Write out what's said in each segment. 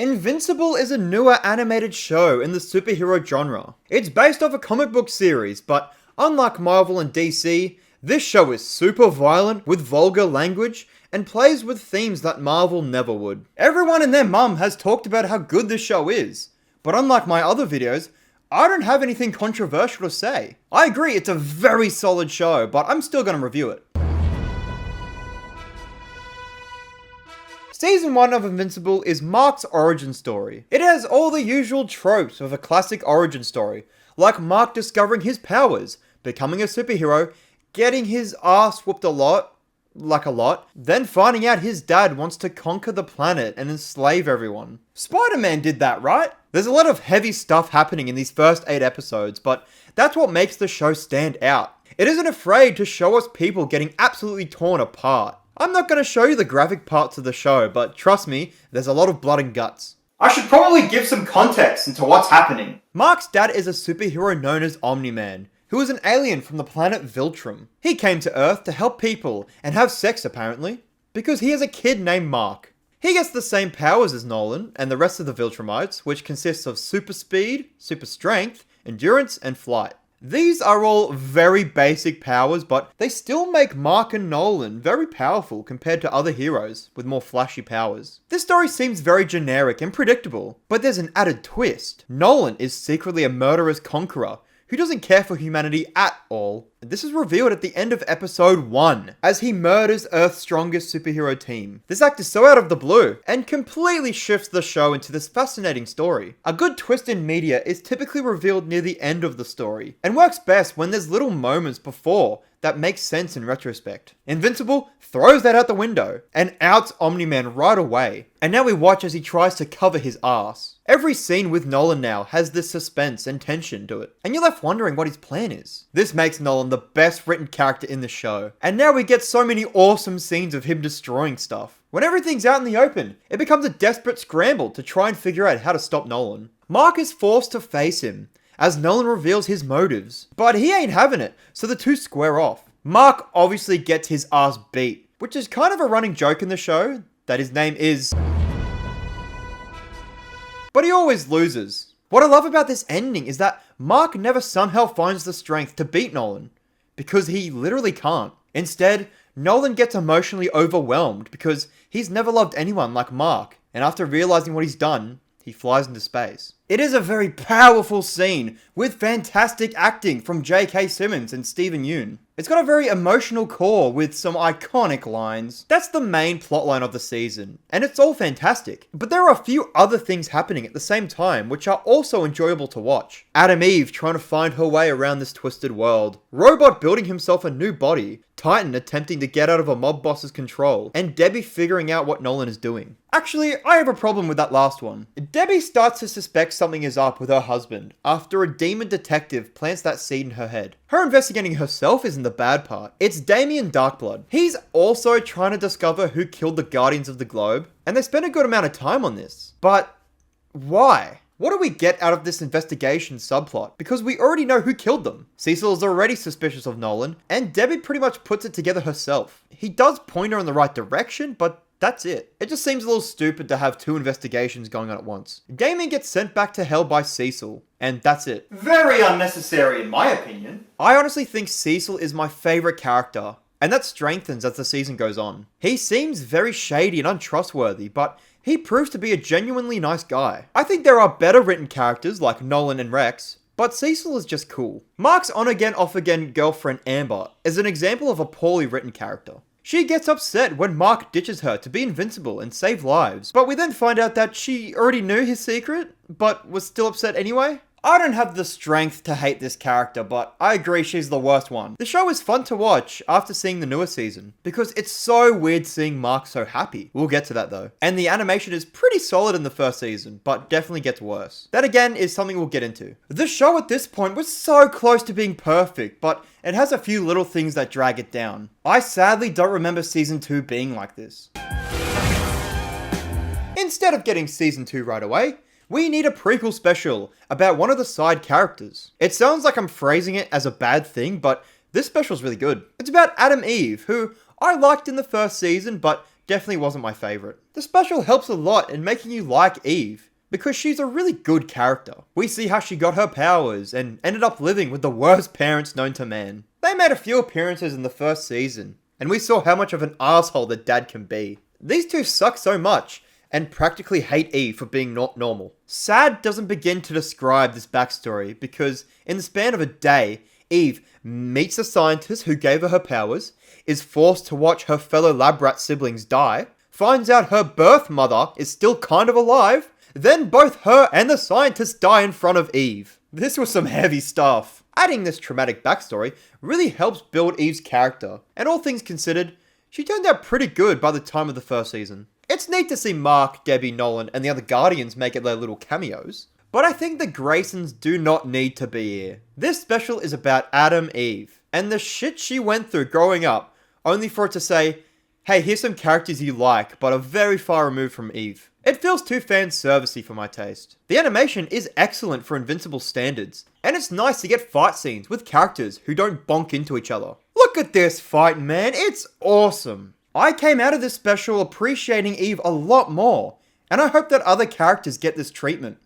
Invincible is a newer animated show in the superhero genre. It's based off a comic book series, but unlike Marvel and DC, this show is super violent with vulgar language and plays with themes that Marvel never would. Everyone and their mum has talked about how good this show is, but unlike my other videos, I don't have anything controversial to say. I agree it's a very solid show, but I'm still gonna review it. Season 1 of Invincible is Mark's origin story. It has all the usual tropes of a classic origin story, like Mark discovering his powers, becoming a superhero, getting his ass whooped a lot, then finding out his dad wants to conquer the planet and enslave everyone. Spider-Man did that, right? There's a lot of heavy stuff happening in these first 8 episodes, but that's what makes the show stand out. It isn't afraid to show us people getting absolutely torn apart. I'm not going to show you the graphic parts of the show, but trust me, there's a lot of blood and guts. I should probably give some context into what's happening. Mark's dad is a superhero known as Omni-Man, who is an alien from the planet Viltrum. He came to Earth to help people and have sex apparently, because he has a kid named Mark. He gets the same powers as Nolan and the rest of the Viltrumites, which consists of super speed, super strength, endurance, and flight. These are all very basic powers, but they still make Mark and Nolan very powerful compared to other heroes with more flashy powers. This story seems very generic and predictable, but there's an added twist. Nolan is secretly a murderous conqueror who doesn't care for humanity at all. This is revealed at the end of episode 1, as he murders Earth's strongest superhero team. This act is so out of the blue, and completely shifts the show into this fascinating story. A good twist in media is typically revealed near the end of the story, and works best when there's little moments before that makes sense in retrospect. Invincible throws that out the window, and outs Omni-Man right away. And now we watch as he tries to cover his ass. Every scene with Nolan now has this suspense and tension to it, and you're left wondering what his plan is. This makes Nolan the best written character in the show, and now we get so many awesome scenes of him destroying stuff. When everything's out in the open, it becomes a desperate scramble to try and figure out how to stop Nolan. Mark is forced to face him, as Nolan reveals his motives. But he ain't having it, so the two square off. Mark obviously gets his ass beat, which is kind of a running joke in the show, that his name is... but he always loses. What I love about this ending is that Mark never somehow finds the strength to beat Nolan, because he literally can't. Instead, Nolan gets emotionally overwhelmed because he's never loved anyone like Mark, and after realizing what he's done, he flies into space. It is a very powerful scene with fantastic acting from J.K. Simmons and Stephen Yeun. It's got a very emotional core with some iconic lines. That's the main plotline of the season, and it's all fantastic. But there are a few other things happening at the same time which are also enjoyable to watch. Adam Eve trying to find her way around this twisted world, Robot building himself a new body, Titan attempting to get out of a mob boss's control, and Debbie figuring out what Nolan is doing. Actually, I have a problem with that last one. Debbie starts to suspect something is up with her husband after a demon detective plants that seed in her head. Her investigating herself isn't the bad part. It's Damien Darkblood. He's also trying to discover who killed the Guardians of the Globe, and they spend a good amount of time on this. But why? What do we get out of this investigation subplot? Because we already know who killed them. Cecil is already suspicious of Nolan, and Debbie pretty much puts it together herself. He does point her in the right direction, but that's it. It just seems a little stupid to have 2 investigations going on at once. Damien gets sent back to hell by Cecil, and that's it. Very unnecessary in my opinion. I honestly think Cecil is my favorite character, and that strengthens as the season goes on. He seems very shady and untrustworthy, but he proves to be a genuinely nice guy. I think there are better written characters like Nolan and Rex, but Cecil is just cool. Mark's on-again, off-again girlfriend Amber is an example of a poorly written character. She gets upset when Mark ditches her to be invincible and save lives, but we then find out that she already knew his secret, but was still upset anyway. I don't have the strength to hate this character, but I agree she's the worst one. The show is fun to watch after seeing the newer season, because it's so weird seeing Mark so happy. We'll get to that though. And the animation is pretty solid in the first season, but definitely gets worse. That again is something we'll get into. The show at this point was so close to being perfect, but it has a few little things that drag it down. I sadly don't remember season 2 being like this. Instead of getting season 2 right away, we need a prequel special about one of the side characters. It sounds like I'm phrasing it as a bad thing, but this special's really good. It's about Adam Eve, who I liked in the first season, but definitely wasn't my favorite. The special helps a lot in making you like Eve, because she's a really good character. We see how she got her powers and ended up living with the worst parents known to man. They made a few appearances in the first season, and we saw how much of an asshole the dad can be. These two suck so much, and practically hate Eve for being not normal. Sad doesn't begin to describe this backstory, because in the span of a day, Eve meets a scientist who gave her powers, is forced to watch her fellow lab rat siblings die, finds out her birth mother is still kind of alive, then both her and the scientist die in front of Eve. This was some heavy stuff. Adding this traumatic backstory really helps build Eve's character, and all things considered, she turned out pretty good by the time of the first season. It's neat to see Mark, Debbie, Nolan, and the other Guardians make it their little cameos, but I think the Graysons do not need to be here. This special is about Adam Eve, and the shit she went through growing up, only for it to say, hey, here's some characters you like, but are very far removed from Eve. It feels too fan-servicey for my taste. The animation is excellent for Invincible standards, and it's nice to get fight scenes with characters who don't bonk into each other. Look at this fight, man, it's awesome. I came out of this special appreciating Eve a lot more, and I hope that other characters get this treatment.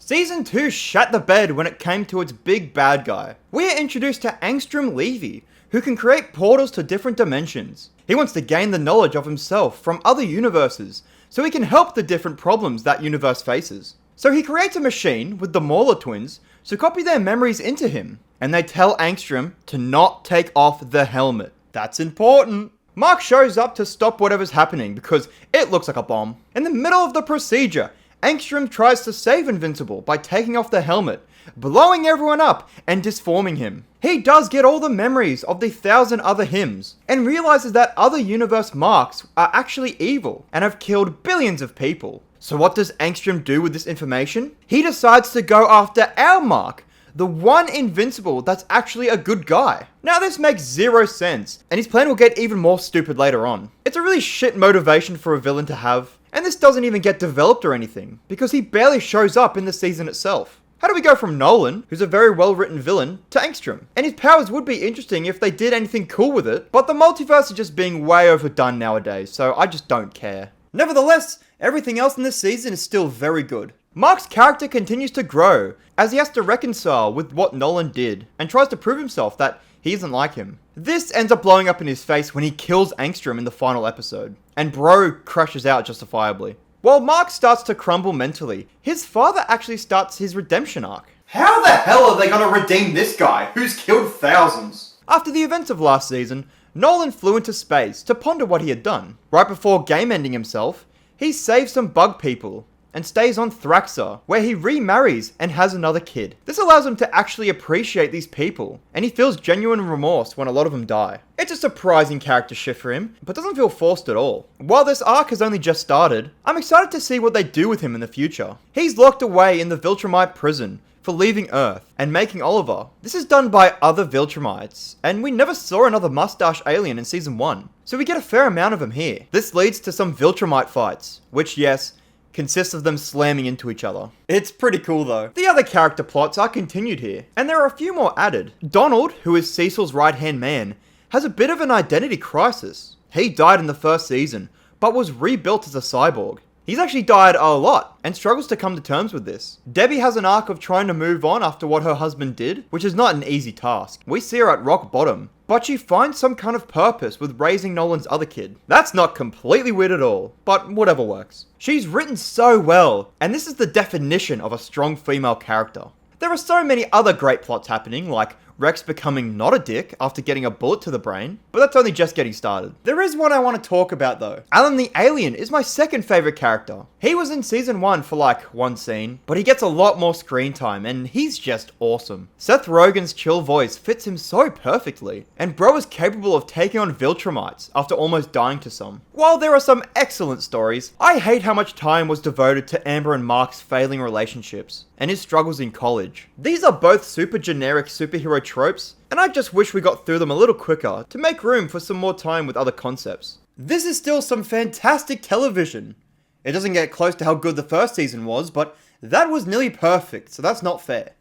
Season 2 shat the bed when it came to its big bad guy. We are introduced to Angstrom Levy, who can create portals to different dimensions. He wants to gain the knowledge of himself from other universes, so he can help the different problems that universe faces. So he creates a machine with the Mauler twins to copy their memories into him, and they tell Angstrom to not take off the helmet. That's important. Mark shows up to stop whatever's happening because it looks like a bomb. In the middle of the procedure, Angstrom tries to save Invincible by taking off the helmet, blowing everyone up and disforming him. He does get all the memories of the 1,000 other hymns, and realizes that other universe Marks are actually evil and have killed billions of people. So what does Angstrom do with this information? He decides to go after our Mark, the one Invincible that's actually a good guy. Now this makes zero sense, and his plan will get even more stupid later on. It's a really shit motivation for a villain to have, and this doesn't even get developed or anything, because he barely shows up in the season itself. How do we go from Nolan, who's a very well-written villain, to Angstrom? And his powers would be interesting if they did anything cool with it, but the multiverse is just being way overdone nowadays, so I just don't care. Nevertheless, everything else in this season is still very good. Mark's character continues to grow, as he has to reconcile with what Nolan did, and tries to prove himself that he isn't like him. This ends up blowing up in his face when he kills Angstrom in the final episode, and Bro crashes out justifiably. While Mark starts to crumble mentally, his father actually starts his redemption arc. How the hell are they gonna redeem this guy, who's killed thousands? After the events of last season, Nolan flew into space to ponder what he had done. Right before game ending himself, he saves some bug people, and stays on Thraxa, where he remarries and has another kid. This allows him to actually appreciate these people, and he feels genuine remorse when a lot of them die. It's a surprising character shift for him, but doesn't feel forced at all. While this arc has only just started, I'm excited to see what they do with him in the future. He's locked away in the Viltrumite prison for leaving Earth and making Oliver. This is done by other Viltrumites, and we never saw another mustache alien in season 1, so we get a fair amount of them here. This leads to some Viltrumite fights, which yes, consists of them slamming into each other. It's pretty cool though. The other character plots are continued here, and there are a few more added. Donald, who is Cecil's right-hand man, has a bit of an identity crisis. He died in the first season, but was rebuilt as a cyborg. He's actually died a lot, and struggles to come to terms with this. Debbie has an arc of trying to move on after what her husband did, which is not an easy task. We see her at rock bottom, but she finds some kind of purpose with raising Nolan's other kid. That's not completely weird at all, but whatever works. She's written so well, and this is the definition of a strong female character. There are so many other great plots happening, like Rex becoming not a dick after getting a bullet to the brain, but that's only just getting started. There is one I want to talk about though. Alan the Alien is my second favorite character. He was in season 1 for like one scene, but he gets a lot more screen time and he's just awesome. Seth Rogen's chill voice fits him so perfectly, and Bro is capable of taking on Viltrumites after almost dying to some. While there are some excellent stories, I hate how much time was devoted to Amber and Mark's failing relationships and his struggles in college. These are both super generic superhero tropes, and I just wish we got through them a little quicker to make room for some more time with other concepts. This is still some fantastic television. It doesn't get close to how good the first season was, but that was nearly perfect, so that's not fair.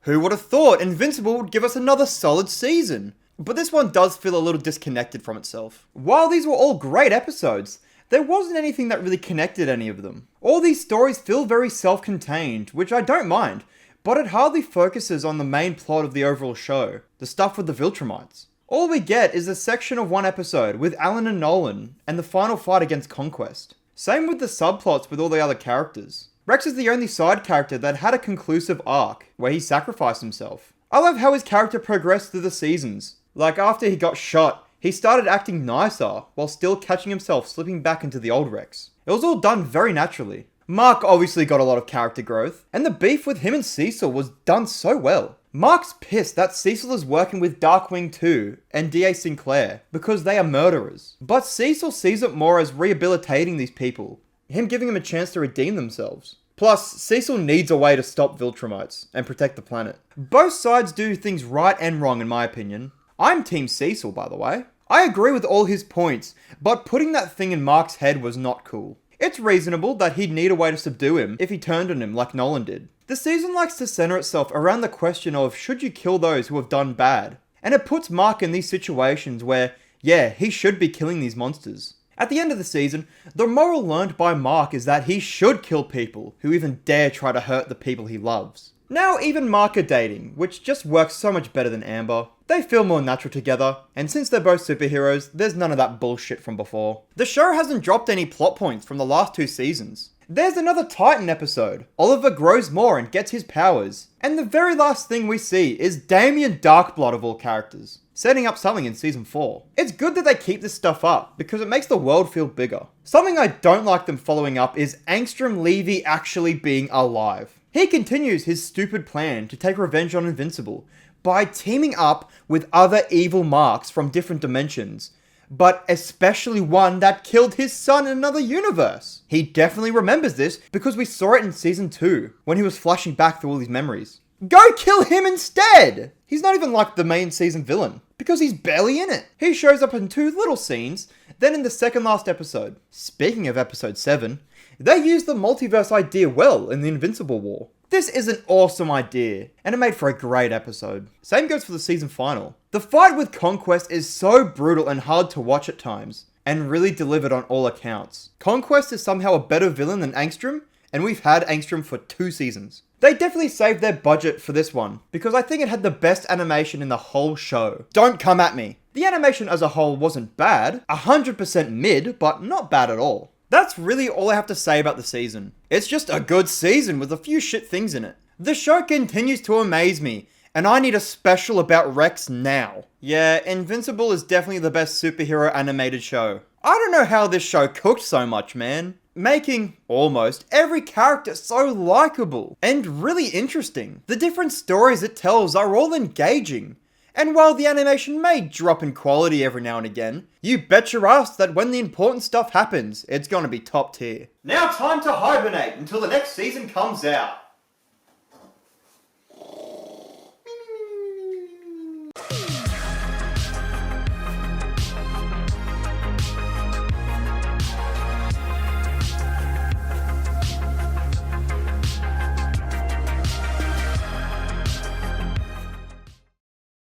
Who would have thought Invincible would give us another solid season? But this one does feel a little disconnected from itself. While these were all great episodes, there wasn't anything that really connected any of them. All these stories feel very self-contained, which I don't mind, but it hardly focuses on the main plot of the overall show, the stuff with the Viltrumites. All we get is a section of one episode with Alan and Nolan, and the final fight against Conquest. Same with the subplots with all the other characters. Rex is the only side character that had a conclusive arc, where he sacrificed himself. I love how his character progressed through the seasons. Like after he got shot, he started acting nicer, while still catching himself slipping back into the old Rex. It was all done very naturally. Mark obviously got a lot of character growth, and the beef with him and Cecil was done so well. Mark's pissed that Cecil is working with Darkwing 2 and D.A. Sinclair, because they are murderers. But Cecil sees it more as rehabilitating these people, him giving them a chance to redeem themselves. Plus, Cecil needs a way to stop Viltrumites and protect the planet. Both sides do things right and wrong in my opinion. I'm Team Cecil, by the way. I agree with all his points, but putting that thing in Mark's head was not cool. It's reasonable that he'd need a way to subdue him if he turned on him like Nolan did. The season likes to center itself around the question of should you kill those who have done bad? And it puts Mark in these situations where, yeah, he should be killing these monsters. At the end of the season, the moral learned by Mark is that he should kill people who even dare try to hurt the people he loves. Now even Mark are dating, which just works so much better than Amber. They feel more natural together, and since they're both superheroes, there's none of that bullshit from before. The show hasn't dropped any plot points from the last 2 seasons. There's another Titan episode. Oliver grows more and gets his powers. And the very last thing we see is Damien Darkblood of all characters, setting up something in season 4. It's good that they keep this stuff up, because it makes the world feel bigger. Something I don't like them following up is Angstrom Levy actually being alive. He continues his stupid plan to take revenge on Invincible by teaming up with other evil Marks from different dimensions, but especially one that killed his son in another universe. He definitely remembers this because we saw it in season 2 when he was flashing back through all these memories. Go kill him instead! He's not even like the main season villain, because he's barely in it. He shows up in 2 little scenes, then in the second last episode. Speaking of episode 7, they used the multiverse idea well in the Invincible War. This is an awesome idea, and it made for a great episode. Same goes for the season final. The fight with Conquest is so brutal and hard to watch at times, and really delivered on all accounts. Conquest is somehow a better villain than Angstrom, and we've had Angstrom for 2 seasons. They definitely saved their budget for this one, because I think it had the best animation in the whole show. Don't come at me. The animation as a whole wasn't bad, 100% mid, but not bad at all. That's really all I have to say about the season. It's just a good season with a few shit things in it. The show continues to amaze me, and I need a special about Rex now. Yeah, Invincible is definitely the best superhero animated show. I don't know how this show cooked so much, man. Making, almost, every character so likable and really interesting. The different stories it tells are all engaging. And while the animation may drop in quality every now and again, you bet your ass that when the important stuff happens, it's gonna be top tier. Now time to hibernate until the next season comes out.